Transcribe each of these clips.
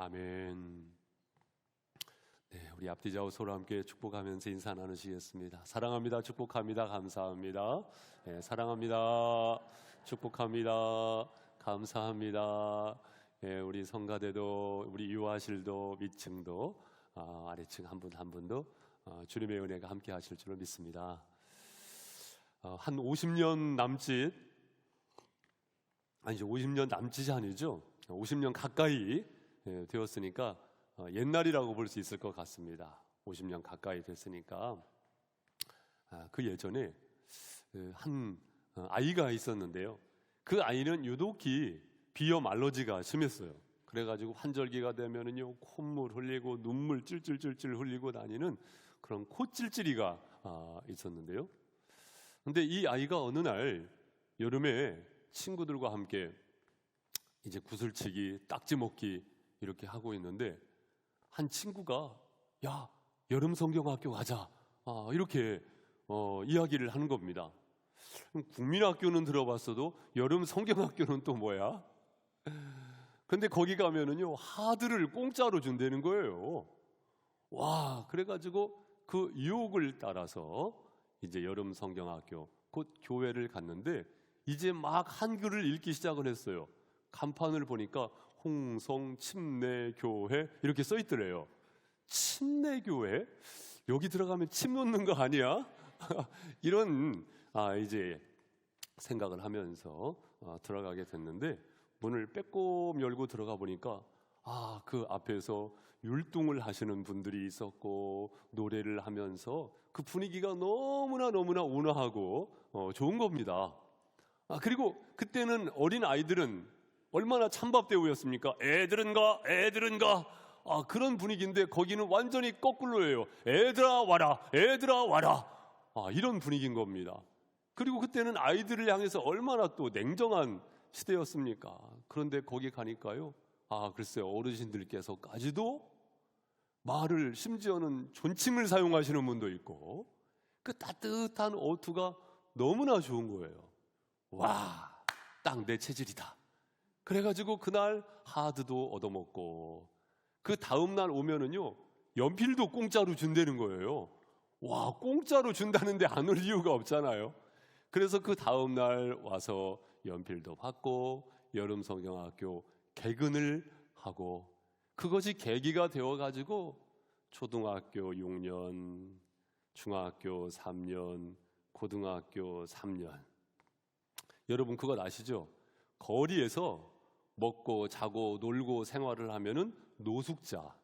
아멘. 네, 우리 앞뒤 좌우 서로 함께 축복하면서 인사 나누시겠습니다. 사랑합니다. 축복합니다. 감사합니다. 네, 사랑합니다. 축복합니다. 감사합니다. 네, 우리 성가대도 우리 유아실도 밑층도 아래층 한 분 한 분도 주님의 은혜가 함께 하실 줄을 믿습니다. 한 50년 남짓, 아니죠, 50년 남짓이 아니죠, 50년 가까이 되었으니까 옛날이라고 볼 수 있을 것 같습니다. 50년 가까이 됐으니까. 그 예전에 한 아이가 있었는데요, 그 아이는 유독히 비염 알러지가 심했어요. 그래가지고 환절기가 되면은요, 콧물 흘리고 눈물 찔찔찔찔 흘리고 다니는 그런 콧찔찔이가 있었는데요. 근데 이 아이가 어느 날 여름에 친구들과 함께 이제 구슬치기, 딱지 먹기 이렇게 하고 있는데 한 친구가 야, 여름 성경학교 가자, 이렇게 이야기를 하는 겁니다. 국민학교는 들어봤어도 여름 성경학교는 또 뭐야? 근데 거기 가면은요, 하드를 공짜로 준다는 거예요. 와, 그래가지고 그 유혹을 따라서 이제 여름 성경학교, 곧 교회를 갔는데 이제 막 한글을 읽기 시작을 했어요. 간판을 보니까 홍성 침례교회 이렇게 써 있더래요. 침례교회? 여기 들어가면 침 놓는 거 아니야? 이런 이제 생각을 하면서 들어가게 됐는데 문을 빼꼼 열고 들어가 보니까 그 앞에서 율동을 하시는 분들이 있었고 노래를 하면서 그 분위기가 너무나 온화하고 좋은 겁니다. 그리고 그때는 어린 아이들은 얼마나 찬밥대우였습니까? 애들은 가 그런 분위기인데 거기는 완전히 거꾸로예요. 애들아 와라, 애들아 와라, 이런 분위기인 겁니다. 그리고 그때는 아이들을 향해서 얼마나 또 냉정한 시대였습니까? 그런데 거기 가니까요, 글쎄요, 어르신들께서까지도 말을, 심지어는 존칭을 사용하시는 분도 있고 그 따뜻한 어투가 너무나 좋은 거예요. 와, 딱 내 체질이다. 그래가지고 그날 하드도 얻어먹고 그 다음날 오면은요, 연필도 공짜로 준다는 거예요. 와, 공짜로 준다는데 안 올 이유가 없잖아요. 그래서 그 다음날 와서 연필도 받고 여름 성경학교 개근을 하고, 그것이 계기가 되어가지고 초등학교 6년, 중학교 3년, 고등학교 3년. 여러분 그거 아시죠? 거리에서 먹고 자고 놀고 생활을 하면은 노숙자,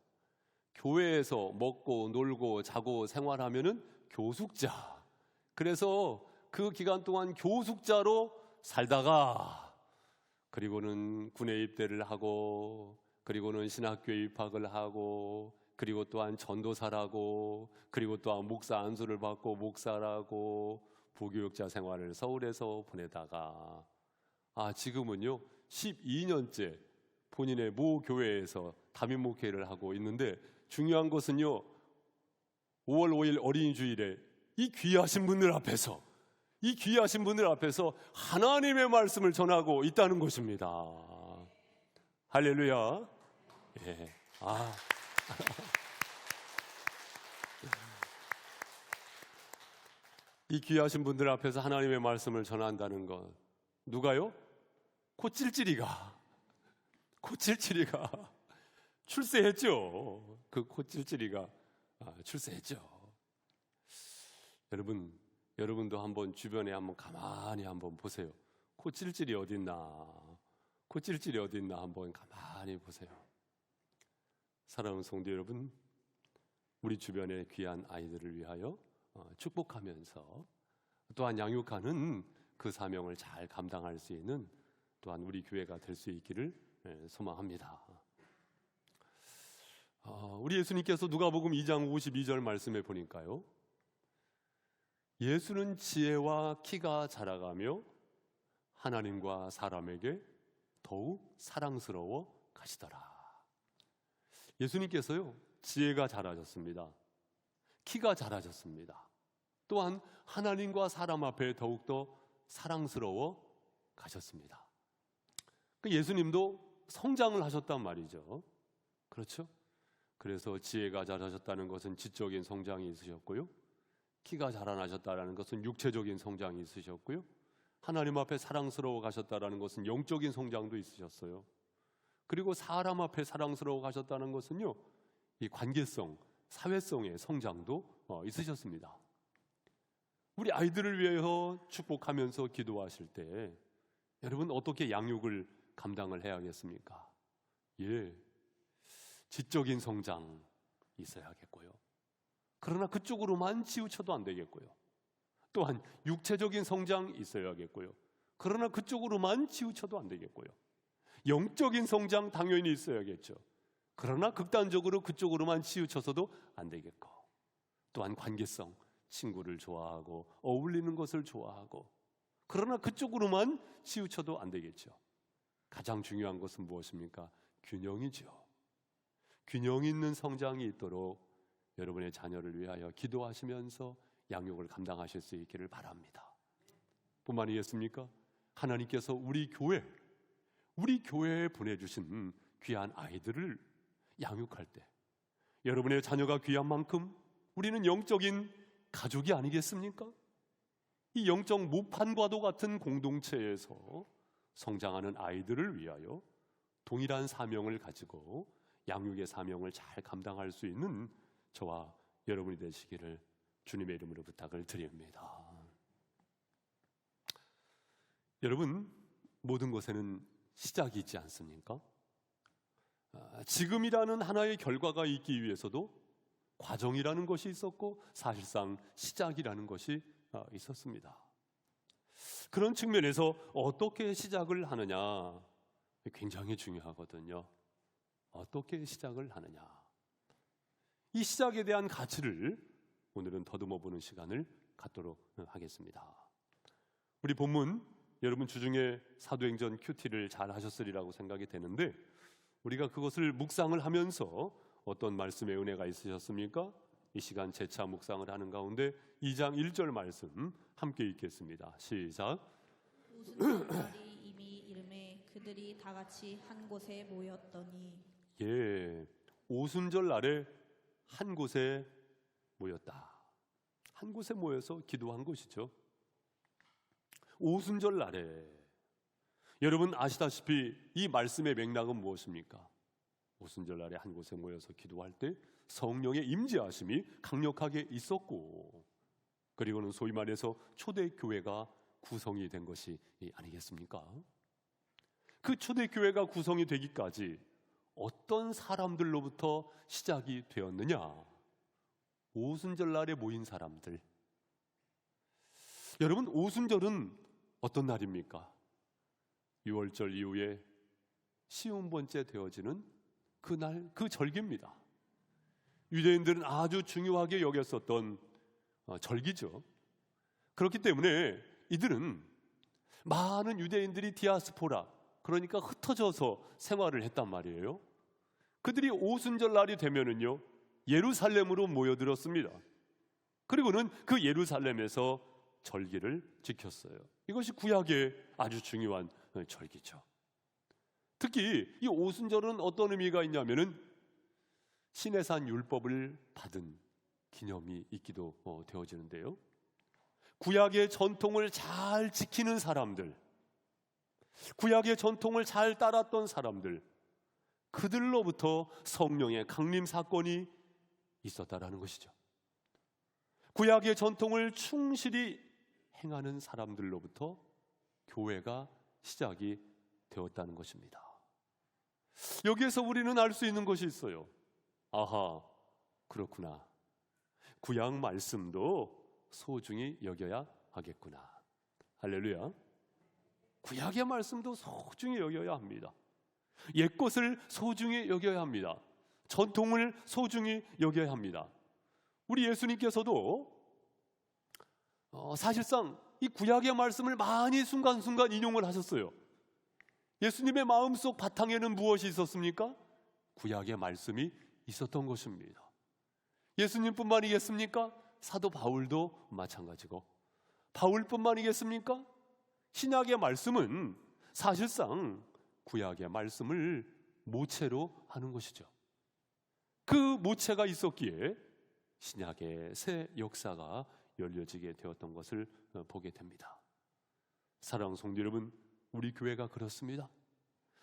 교회에서 먹고 놀고 자고 생활하면은 교숙자. 그래서 그 기간 동안 교숙자로 살다가 그리고는 군에 입대를 하고 그리고는 신학교에 입학을 하고 그리고 또한 전도사라고 그리고 또한 목사 안수를 받고 목사라고 부교육자 생활을 서울에서 보내다가 지금은요 12년째 본인의 모 교회에서 담임 목회를 하고 있는데, 중요한 것은요 5월 5일 어린이 주일에 이 귀하신 분들 앞에서 하나님의 말씀을 전하고 있다는 것입니다. 할렐루야. 예. 이 귀하신 분들 앞에서 하나님의 말씀을 전한다는 것, 누가요? 콧찔찔이가 출세했죠. 그 콧찔찔이가 출세했죠. 여러분도 한번 주변에 한번 가만히 한번 보세요. 콧찔찔이 어딨나 한번 가만히 보세요. 사랑하는 성도 여러분, 우리 주변의 귀한 아이들을 위하여 축복하면서 또한 양육하는 그 사명을 잘 감당할 수 있는 또한 우리 교회가 될 수 있기를 소망합니다. 우리 예수님께서 누가복음 2장 52절 말씀에 보니까요, 예수는 지혜와 키가 자라가며 하나님과 사람에게 더욱 사랑스러워 가시더라. 예수님께서요 지혜가 자라셨습니다. 키가 자라셨습니다. 또한 하나님과 사람 앞에 더욱더 사랑스러워 가셨습니다. 예수님도 성장을 하셨단 말이죠. 그렇죠? 그래서 지혜가 자라셨다는 것은 지적인 성장이 있으셨고요, 키가 자라나셨다는 것은 육체적인 성장이 있으셨고요, 하나님 앞에 사랑스러워 가셨다는 것은 영적인 성장도 있으셨어요. 그리고 사람 앞에 사랑스러워 가셨다는 것은요, 이 관계성, 사회성의 성장도 있으셨습니다. 우리 아이들을 위해서 축복하면서 기도하실 때 여러분 어떻게 양육을 감당을 해야겠습니까? 지적인 성장 있어야겠고요, 그러나 그쪽으로만 치우쳐도 안 되겠고요, 또한 육체적인 성장 있어야겠고요, 그러나 그쪽으로만 치우쳐도 안 되겠고요, 영적인 성장 당연히 있어야겠죠. 그러나 극단적으로 그쪽으로만 치우쳐서도 안 되겠고, 또한 관계성, 친구를 좋아하고 어울리는 것을 좋아하고, 그러나 그쪽으로만 치우쳐도 안 되겠죠. 가장 중요한 것은 무엇입니까? 균형이죠. 균형 있는 성장이 있도록 여러분의 자녀를 위하여 기도하시면서 양육을 감당하실 수 있기를 바랍니다. 뿐만 아니겠습니까? 하나님께서 우리 교회에 보내주신 귀한 아이들을 양육할 때 여러분의 자녀가 귀한 만큼 우리는 영적인 가족이 아니겠습니까? 이 영적 모판과도 같은 공동체에서 성장하는 아이들을 위하여 동일한 사명을 가지고 양육의 사명을 잘 감당할 수 있는 저와 여러분이 되시기를 주님의 이름으로 부탁을 드립니다. 여러분, 모든 것에는 시작이 있지 않습니까? 지금이라는 하나의 결과가 있기 위해서도 과정이라는 것이 있었고 사실상 시작이라는 것이 있었습니다. 그런 측면에서 어떻게 시작을 하느냐 굉장히 중요하거든요. 어떻게 시작을 하느냐, 이 시작에 대한 가치를 오늘은 더듬어 보는 시간을 갖도록 하겠습니다. 우리 본문 여러분 주중에 사도행전 큐티를 잘 하셨으리라고 생각이 되는데, 우리가 그것을 묵상을 하면서 어떤 말씀의 은혜가 있으셨습니까? 이 시간 재차 묵상을 하는 가운데 2장 1절 말씀 함께 읽겠습니다. 시작. 오순절날이 이미 이름에 그들이 다 같이 한 곳에 모였더니. 오순절 날에 한 곳에 모였다. 한 곳에 모여서 기도한 것이죠. 오순절 날에, 여러분 아시다시피 이 말씀의 맥락은 무엇입니까? 오순절 날에 한 곳에 모여서 기도할 때 성령의 임재하심이 강력하게 있었고, 그리고는 소위 말해서 초대교회가 구성이 된 것이 아니겠습니까? 그 초대교회가 구성이 되기까지 어떤 사람들로부터 시작이 되었느냐? 오순절 날에 모인 사람들. 여러분, 오순절은 어떤 날입니까? 6월절 이후에 쉬운 번째 되어지는 그날, 그 절기입니다. 유대인들은 아주 중요하게 여겼었던 절기죠. 그렇기 때문에 이들은 많은 유대인들이 디아스포라, 그러니까 흩어져서 생활을 했단 말이에요. 그들이 오순절 날이 되면은요 예루살렘으로 모여들었습니다. 그리고는 그 예루살렘에서 절기를 지켰어요. 이것이 구약의 아주 중요한 절기죠. 특히 이 오순절은 어떤 의미가 있냐면은 시내산 율법을 받은 기념이 있기도 되어지는데요, 구약의 전통을 잘 지키는 사람들, 구약의 전통을 잘 따랐던 사람들, 그들로부터 성령의 강림 사건이 있었다라는 것이죠. 구약의 전통을 충실히 행하는 사람들로부터 교회가 시작이 되었다는 것입니다. 여기에서 우리는 알 수 있는 것이 있어요. 아하, 그렇구나. 구약 말씀도 소중히 여겨야 하겠구나. 할렐루야. 구약의 말씀도 소중히 여겨야 합니다. 옛것을 소중히 여겨야 합니다. 전통을 소중히 여겨야 합니다. 우리 예수님께서도 사실상 이 구약의 말씀을 많이 순간순간 인용을 하셨어요. 예수님의 마음속 바탕에는 무엇이 있었습니까? 구약의 말씀이 있었던 것입니다. 예수님뿐만이겠습니까? 사도 바울도 마찬가지고, 바울뿐만이겠습니까? 신약의 말씀은 사실상 구약의 말씀을 모체로 하는 것이죠. 그 모체가 있었기에 신약의 새 역사가 열려지게 되었던 것을 보게 됩니다. 사랑하는 성도 여러분, 우리 교회가 그렇습니다.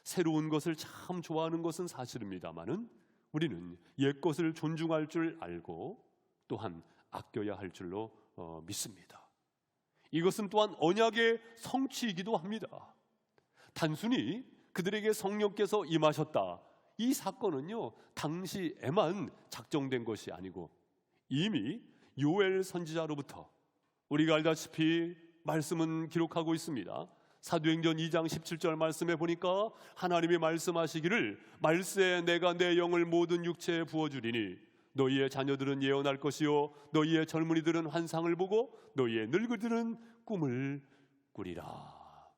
새로운 것을 참 좋아하는 것은 사실입니다마는 우리는 옛 것을 존중할 줄 알고 또한 아껴야 할 줄로 믿습니다. 이것은 또한 언약의 성취이기도 합니다. 단순히 그들에게 성령께서 임하셨다, 이 사건은요 당시에만 작정된 것이 아니고 이미 요엘 선지자로부터 우리가 알다시피 말씀은 기록하고 있습니다. 사도행전 2장 17절 말씀에 보니까 하나님이 말씀하시기를 말세 내가 내 영을 모든 육체에 부어주리니 너희의 자녀들은 예언할 것이요 너희의 젊은이들은 환상을 보고 너희의 늙은이들은 꿈을 꾸리라.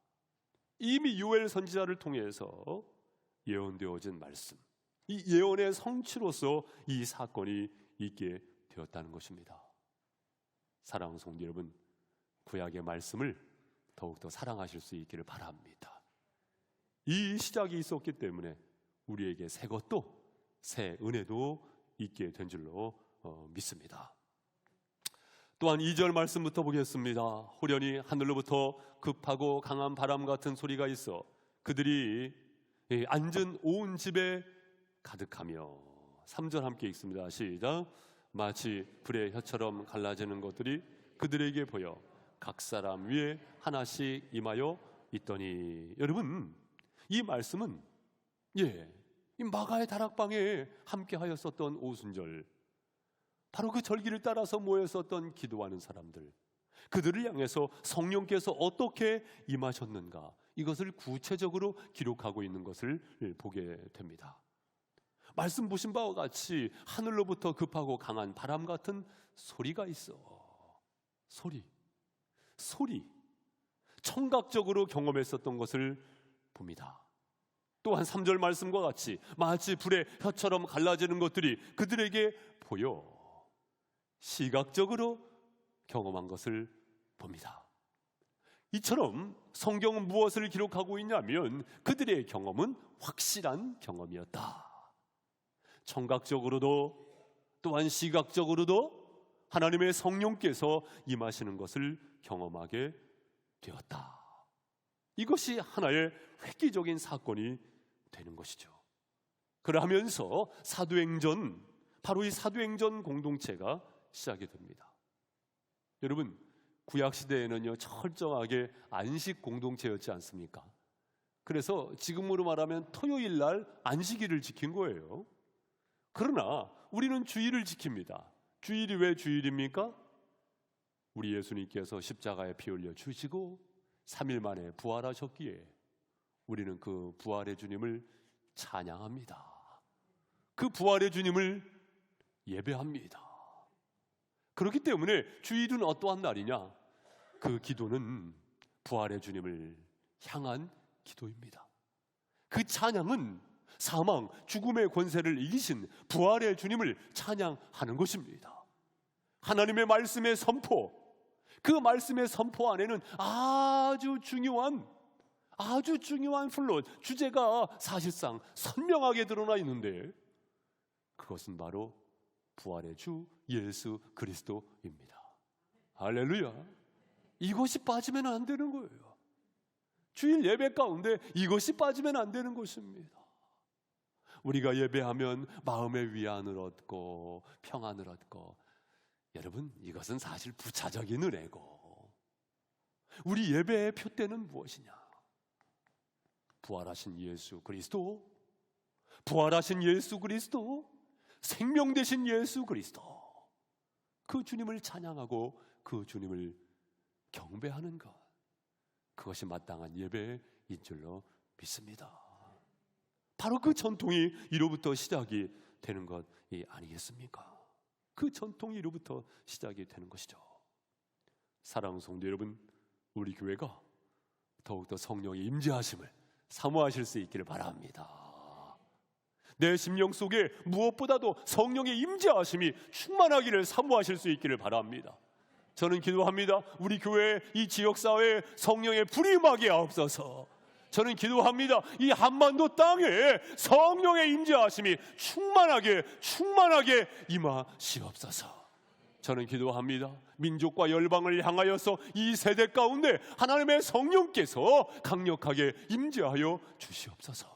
이미 요엘 선지자를 통해서 예언되어진 말씀, 이 예언의 성취로서 이 사건이 있게 되었다는 것입니다. 사랑하는 성도 여러분, 구약의 말씀을 더욱더 사랑하실 수 있기를 바랍니다. 이 시작이 있었기 때문에 우리에게 새 것도 새 은혜도 있게 된 줄로 믿습니다. 또한 2절 말씀부터 보겠습니다. 호련히 하늘로부터 급하고 강한 바람 같은 소리가 있어 그들이 앉은 온 집에 가득하며. 3절 함께 읽습니다. 시작. 마치 불의 혀처럼 갈라지는 것들이 그들에게 보여 각 사람 위에 하나씩 임하여 있더니. 여러분, 이 말씀은 이 마가의 다락방에 함께 하였었던 오순절, 바로 그 절기를 따라서 모였었던 기도하는 사람들, 그들을 향해서 성령께서 어떻게 임하셨는가, 이것을 구체적으로 기록하고 있는 것을 보게 됩니다. 말씀 보신 바와 같이 하늘로부터 급하고 강한 바람 같은 소리가 있어. 소리, 청각적으로 경험했었던 것을 봅니다. 또한 3절 말씀과 같이 마치 불의 혀처럼 갈라지는 것들이 그들에게 보여 시각적으로 경험한 것을 봅니다. 이처럼 성경은 무엇을 기록하고 있냐면 그들의 경험은 확실한 경험이었다. 청각적으로도 또한 시각적으로도 하나님의 성령께서 임하시는 것을 경험하게 되었다. 이것이 하나의 획기적인 사건이 되는 것이죠. 그러면서 사도행전, 바로 이 사도행전 공동체가 시작이 됩니다. 여러분, 구약시대에는요 철저하게 안식 공동체였지 않습니까? 그래서 지금으로 말하면 토요일 날 안식일을 지킨 거예요. 그러나 우리는 주일을 지킵니다. 주일이 왜 주일입니까? 우리 예수님께서 십자가에 피 흘려 주시고 3일 만에 부활하셨기에 우리는 그 부활의 주님을 찬양합니다. 그 부활의 주님을 예배합니다. 그렇기 때문에 주일은 어떠한 날이냐? 그 기도는 부활의 주님을 향한 기도입니다. 그 찬양은 사망, 죽음의 권세를 이기신 부활의 주님을 찬양하는 것입니다. 하나님의 말씀의 선포, 그 말씀의 선포 안에는 아주 중요한 플롯, 주제가 사실상 선명하게 드러나 있는데 그것은 바로 부활의 주 예수 그리스도입니다. 할렐루야. 이것이 빠지면 안 되는 거예요. 주일 예배 가운데 이것이 빠지면 안 되는 것입니다. 우리가 예배하면 마음의 위안을 얻고 평안을 얻고, 여러분, 이것은 사실 부차적인 은혜고, 우리 예배의 표대는 무엇이냐? 부활하신 예수 그리스도, 부활하신 예수 그리스도, 생명 되신 예수 그리스도, 그 주님을 찬양하고 그 주님을 경배하는 것, 그것이 마땅한 예배인 줄로 믿습니다. 바로 그 전통이 이로부터 시작이 되는 것이 아니겠습니까? 그 전통이 이로부터 시작이 되는 것이죠. 사랑하는 성도 여러분, 우리 교회가 더욱더 성령의 임재하심을 사모하실 수 있기를 바랍니다. 내 심령 속에 무엇보다도 성령의 임재하심이 충만하기를 사모하실 수 있기를 바랍니다. 저는 기도합니다. 우리 교회 이 지역사회에 성령의 불이 임하게 하옵소서. 저는 기도합니다. 이 한반도 땅에 성령의 임재하심이 충만하게 임하시옵소서. 저는 기도합니다. 민족과 열방을 향하여서 이 세대 가운데 하나님의 성령께서 강력하게 임재하여 주시옵소서.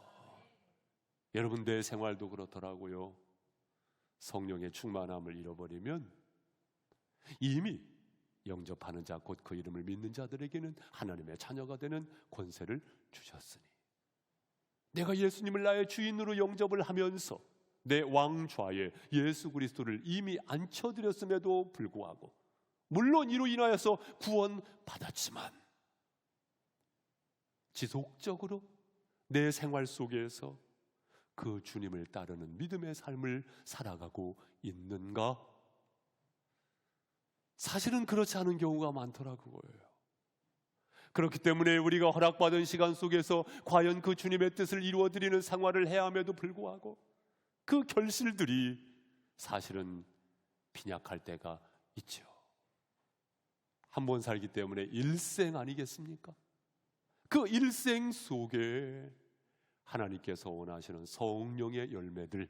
여러분, 내 생활도 그렇더라고요. 성령의 충만함을 잃어버리면 이미 영접하는 자, 곧 그 이름을 믿는 자들에게는 하나님의 자녀가 되는 권세를 주셨으니, 내가 예수님을 나의 주인으로 영접을 하면서 내 왕좌에 예수 그리스도를 이미 앉혀드렸음에도 불구하고, 물론 이로 인하여서 구원받았지만 지속적으로 내 생활 속에서 그 주님을 따르는 믿음의 삶을 살아가고 있는가? 사실은 그렇지 않은 경우가 많더라고요. 그렇기 때문에 우리가 허락받은 시간 속에서 과연 그 주님의 뜻을 이루어드리는 생활을 해야 함에도 불구하고 그 결실들이 사실은 빈약할 때가 있죠. 한 번 살기 때문에 일생 아니겠습니까? 그 일생 속에 하나님께서 원하시는 성령의 열매들,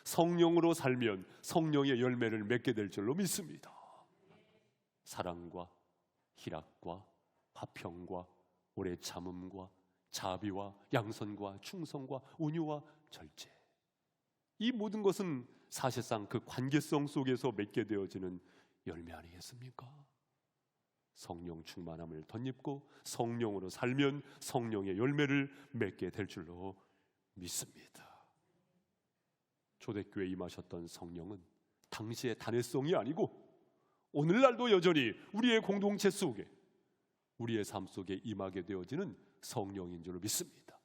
성령으로 살면 성령의 열매를 맺게 될 줄로 믿습니다. 사랑과 희락과 화평과 오래 참음과 자비와 양선과 충성과 온유와 절제, 이 모든 것은 사실상 그 관계성 속에서 맺게 되어지는 열매 아니겠습니까? 성령 충만함을 덧입고 성령으로 살면 성령의 열매를 맺게 될 줄로 믿습니다. 초대교회에 임하셨던 성령은 당시의 단회성이 아니고 오늘날도 여전히 우리의 공동체 속에, 우리의 삶 속에 임하게 되어지는 성령인 줄로 믿습니다.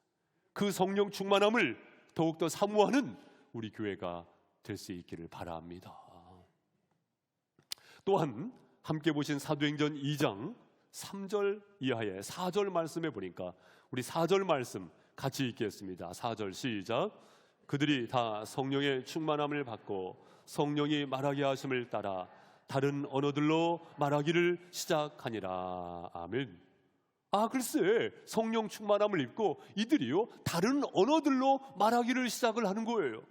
그 성령 충만함을 더욱더 사모하는 우리 교회가 될 수 있기를 바랍니다. 또한 함께 보신 사도행전 2장 3절 이하의 4절 말씀에 보니까, 우리 4절 말씀 같이 읽겠습니다. 4절 시작. 그들이 다 성령의 충만함을 받고 성령이 말하게 하심을 따라 다른 언어들로 말하기를 시작하니라. 아멘. 글쎄, 성령 충만함을 입고 이들이요 다른 언어들로 말하기를 시작을 하는 거예요.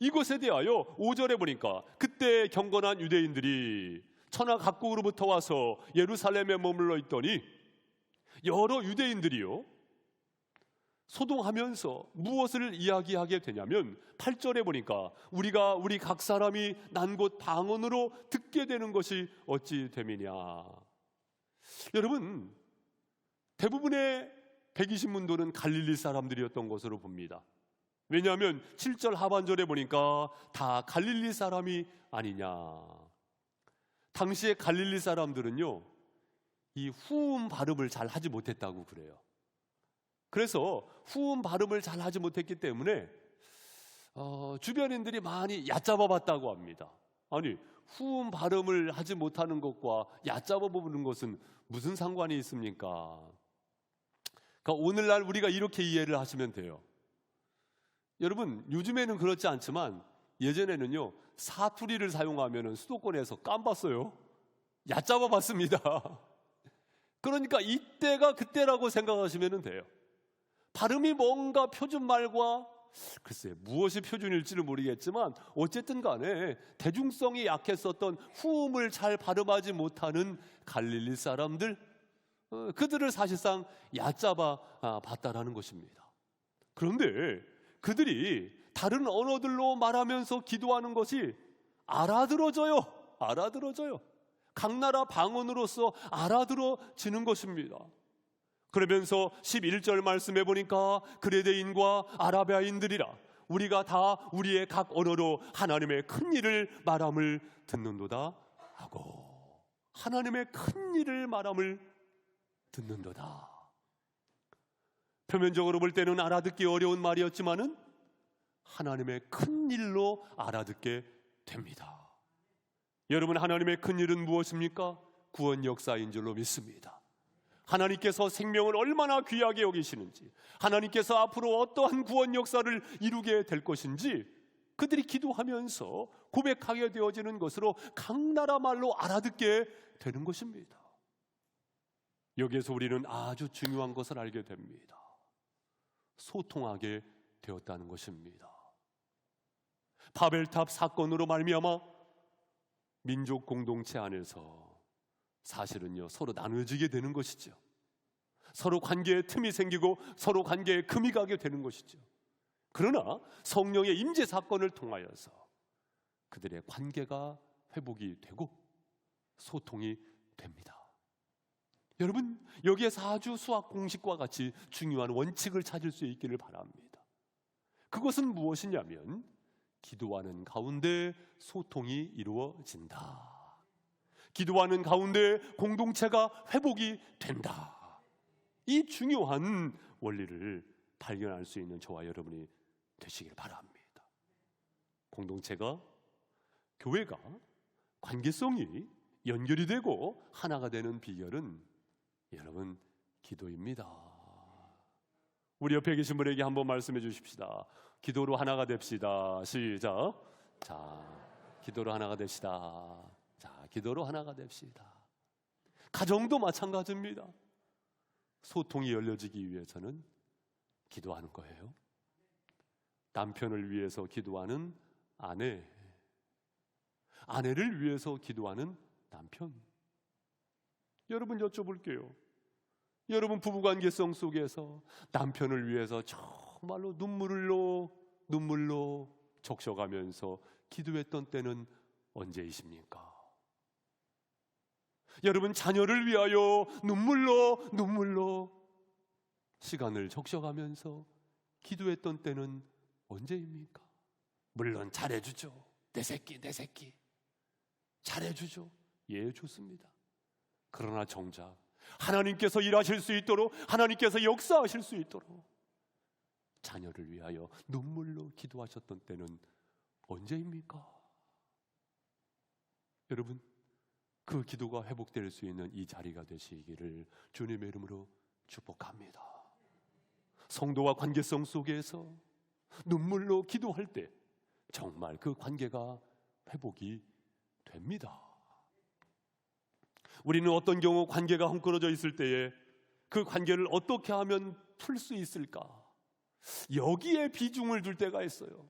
이것에 대하여 5절에 보니까 그때 경건한 유대인들이 천하 각국으로부터 와서 예루살렘에 머물러 있더니 여러 유대인들이요 소동하면서 무엇을 이야기하게 되냐면 8절에 보니까 우리가 우리 각 사람이 난 곳 방언으로 듣게 되는 것이 어찌 됨이냐. 여러분, 대부분의 120문도는 갈릴리 사람들이었던 것으로 봅니다. 왜냐하면 7절 하반절에 보니까 다 갈릴리 사람이 아니냐. 당시에 갈릴리 사람들은요 이 후음 발음을 잘 하지 못했다고 그래요. 그래서 후음 발음을 잘 하지 못했기 때문에 주변인들이 많이 얕잡아 봤다고 합니다. 아니, 후음 발음을 하지 못하는 것과 얕잡아 보는 것은 무슨 상관이 있습니까? 그러니까 오늘날 우리가 이렇게 이해를 하시면 돼요. 여러분, 요즘에는 그렇지 않지만 예전에는요 사투리를 사용하면 수도권에서 깜봤어요. 얕잡아 봤습니다. 그러니까 이때가 그때라고 생각하시면 돼요. 발음이 뭔가 표준말과, 글쎄 무엇이 표준일지는 모르겠지만 어쨌든 간에 대중성이 약했었던 후음을 잘 발음하지 못하는 갈릴리 사람들, 그들을 사실상 얕잡아 봤다라는 것입니다. 그런데 그들이 다른 언어들로 말하면서 기도하는 것이 알아들어져요. 각 나라 방언으로서 알아들어지는 것입니다. 그러면서 11절 말씀해 보니까 그레데인과 아라비아인들이라 우리가 다 우리의 각 언어로 하나님의 큰 일을 말함을 듣는도다 하고, 하나님의 큰 일을 말함을 듣는도다. 표면적으로 볼 때는 알아듣기 어려운 말이었지만은 하나님의 큰 일로 알아듣게 됩니다. 여러분, 하나님의 큰 일은 무엇입니까? 구원 역사인 줄로 믿습니다. 하나님께서 생명을 얼마나 귀하게 여기시는지, 하나님께서 앞으로 어떠한 구원 역사를 이루게 될 것인지 그들이 기도하면서 고백하게 되어지는 것으로 각 나라 말로 알아듣게 되는 것입니다. 여기에서 우리는 아주 중요한 것을 알게 됩니다. 소통하게 되었다는 것입니다. 바벨탑 사건으로 말미암아 민족 공동체 안에서 사실은요, 서로 나눠지게 되는 것이죠. 서로 관계에 틈이 생기고 서로 관계에 금이 가게 되는 것이죠. 그러나 성령의 임재 사건을 통하여서 그들의 관계가 회복이 되고 소통이 됩니다. 여러분, 여기에서 아주 수학 공식과 같이 중요한 원칙을 찾을 수 있기를 바랍니다. 그것은 무엇이냐면 기도하는 가운데 소통이 이루어진다. 기도하는 가운데 공동체가 회복이 된다. 이 중요한 원리를 발견할 수 있는 저와 여러분이 되시길 바랍니다. 공동체가, 교회가 관계성이 연결이 되고 하나가 되는 비결은 여러분 기도입니다. 우리 옆에 계신 분에게 한번 말씀해 주십시다. 기도로 하나가 됩시다. 시작. 자, 기도로 하나가 됩시다. 자, 기도로 하나가 됩시다. 가정도 마찬가지입니다. 소통이 열려지기 위해서는 기도하는 거예요. 남편을 위해서 기도하는 아내, 아내를 위해서 기도하는 남편. 여러분 여쭤볼게요. 여러분 부부관계성 속에서 남편을 위해서 정말로 눈물로 적셔가면서 기도했던 때는 언제이십니까? 여러분 자녀를 위하여 눈물로 시간을 적셔가면서 기도했던 때는 언제입니까? 물론 잘해주죠. 내 새끼 잘해주죠. 예, 좋습니다. 그러나 정작 하나님께서 일하실 수 있도록, 하나님께서 역사하실 수 있도록 자녀를 위하여 눈물로 기도하셨던 때는 언제입니까? 여러분, 그 기도가 회복될 수 있는 이 자리가 되시기를 주님의 이름으로 축복합니다. 성도와 관계성 속에서 눈물로 기도할 때 정말 그 관계가 회복이 됩니다. 우리는 어떤 경우 관계가 헝클어져 있을 때에 그 관계를 어떻게 하면 풀 수 있을까? 여기에 비중을 둘 때가 있어요.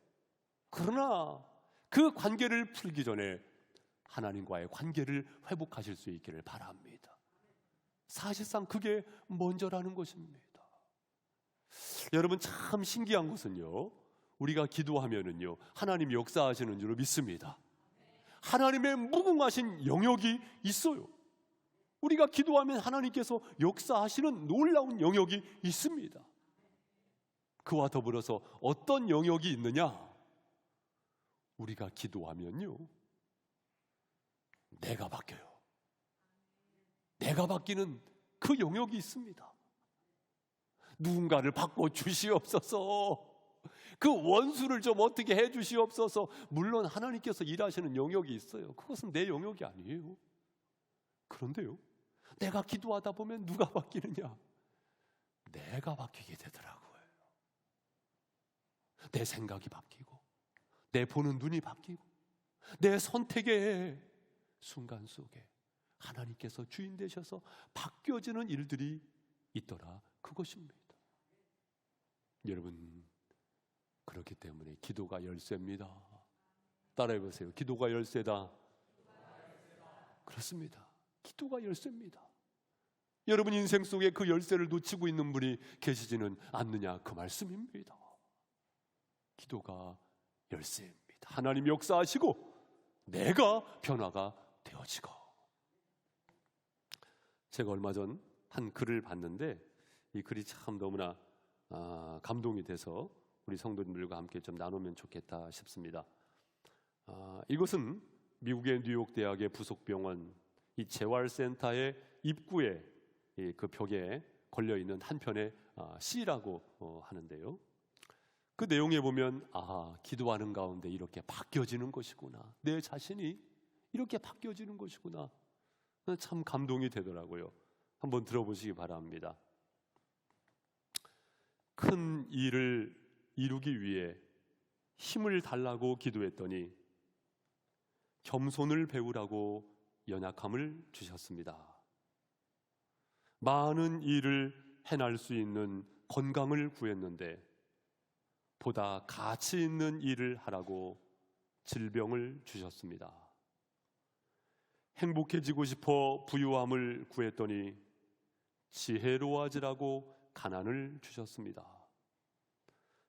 그러나 그 관계를 풀기 전에 하나님과의 관계를 회복하실 수 있기를 바랍니다. 사실상 그게 먼저라는 것입니다. 여러분 참 신기한 것은요, 우리가 기도하면은요 하나님이 역사하시는 줄 믿습니다. 하나님의 무궁하신 영역이 있어요. 우리가 기도하면 하나님께서 역사하시는 놀라운 영역이 있습니다. 그와 더불어서 어떤 영역이 있느냐? 우리가 기도하면요 내가 바뀌어요. 내가 바뀌는 그 영역이 있습니다. 누군가를 바꿔 주시옵소서. 그 원수를 좀 어떻게 해 주시옵소서. 물론 하나님께서 일하시는 영역이 있어요. 그것은 내 영역이 아니에요. 그런데요, 내가 기도하다 보면 누가 바뀌느냐? 내가 바뀌게 되더라고요. 내 생각이 바뀌고, 내 보는 눈이 바뀌고, 내 선택의 순간 속에 하나님께서 주인 되셔서 바뀌어지는 일들이 있더라. 그것입니다. 여러분, 그렇기 때문에 기도가 열쇠입니다. 따라해 보세요. 기도가 열쇠다. 그렇습니다. 기도가 열쇠입니다. 여러분 인생 속에 그 열쇠를 놓치고 있는 분이 계시지는 않느냐, 그 말씀입니다. 기도가 열쇠입니다. 하나님 역사하시고 내가 변화가 되어지고. 제가 얼마 전 한 글을 봤는데 이 글이 참 너무나 감동이 돼서 우리 성도님들과 함께 좀 나누면 좋겠다 싶습니다. 이것은 미국의 뉴욕 대학의 부속 병원 이 재활센터의 입구에 그 벽에 걸려 있는 한 편의 시라고 하는데요. 그 내용에 보면 기도하는 가운데 이렇게 바뀌어지는 것이구나. 내 자신이 이렇게 바뀌어지는 것이구나. 참 감동이 되더라고요. 한번 들어보시기 바랍니다. 큰 일을 이루기 위해 힘을 달라고 기도했더니 겸손을 배우라고 연약함을 주셨습니다. 많은 일을 해낼 수 있는 건강을 구했는데 보다 가치 있는 일을 하라고 질병을 주셨습니다. 행복해지고 싶어 부유함을 구했더니 지혜로워지라고 가난을 주셨습니다.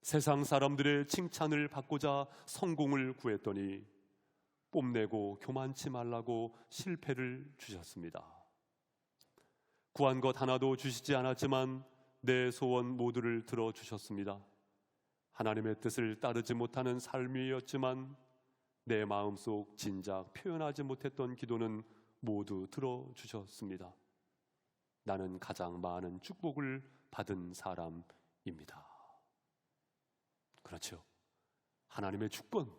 세상 사람들의 칭찬을 받고자 성공을 구했더니 뽐내고 교만치 말라고 실패를 주셨습니다. 구한 것 하나도 주시지 않았지만 내 소원 모두를 들어주셨습니다. 하나님의 뜻을 따르지 못하는 삶이었지만 내 마음속 진작 표현하지 못했던 기도는 모두 들어주셨습니다. 나는 가장 많은 축복을 받은 사람입니다. 그렇죠. 하나님의 주권,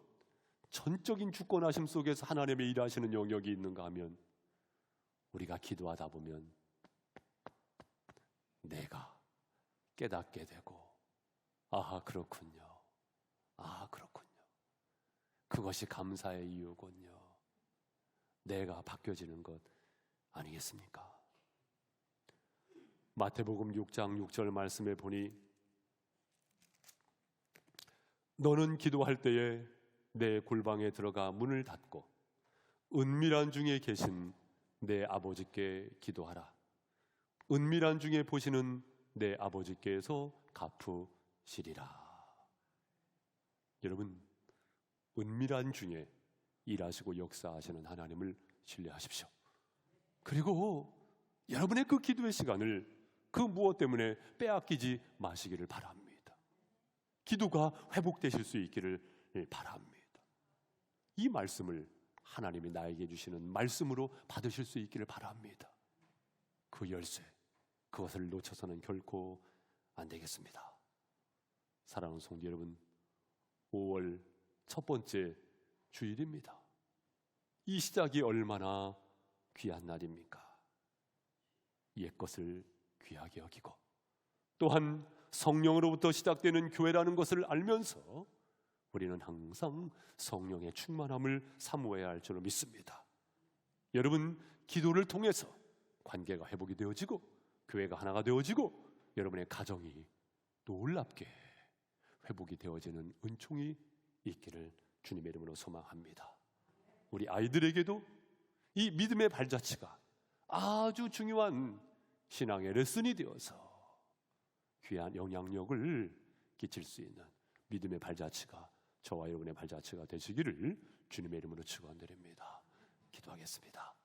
전적인 주권하심 속에서 하나님의 일하시는 영역이 있는가 하면 우리가 기도하다 보면 내가 깨닫게 되고 아하 그렇군요. 아 그렇군요. 그것이 감사의 이유군요. 내가 바뀌어지는 것 아니겠습니까? 마태복음 6장 6절 말씀에 보니 너는 기도할 때에 내 골방에 들어가 문을 닫고 은밀한 중에 계신 내 아버지께 기도하라. 은밀한 중에 보시는 내 아버지께서 갚으시리라. 여러분, 은밀한 중에 일하시고 역사하시는 하나님을 신뢰하십시오. 그리고 여러분의 그 기도의 시간을 그 무엇 때문에 빼앗기지 마시기를 바랍니다. 기도가 회복되실 수 있기를 바랍니다. 이 말씀을 하나님이 나에게 주시는 말씀으로 받으실 수 있기를 바랍니다. 그 열쇠, 그것을 놓쳐서는 결코 안 되겠습니다. 사랑하는 성도 여러분, 5월 첫 번째 주일입니다. 이 시작이 얼마나 귀한 날입니까? 옛것을 귀하게 여기고 또한 성령으로부터 시작되는 교회라는 것을 알면서 우리는 항상 성령의 충만함을 사모해야 할 줄로 믿습니다. 여러분, 기도를 통해서 관계가 회복이 되어지고 교회가 하나가 되어지고 여러분의 가정이 놀랍게 회복이 되어지는 은총이 있기를 주님의 이름으로 소망합니다. 우리 아이들에게도 이 믿음의 발자취가 아주 중요한 신앙의 레슨이 되어서 귀한 영향력을 끼칠 수 있는 믿음의 발자취가 저와 여러분의 발자취가 되시기를 주님의 이름으로 축원드립니다. 기도하겠습니다.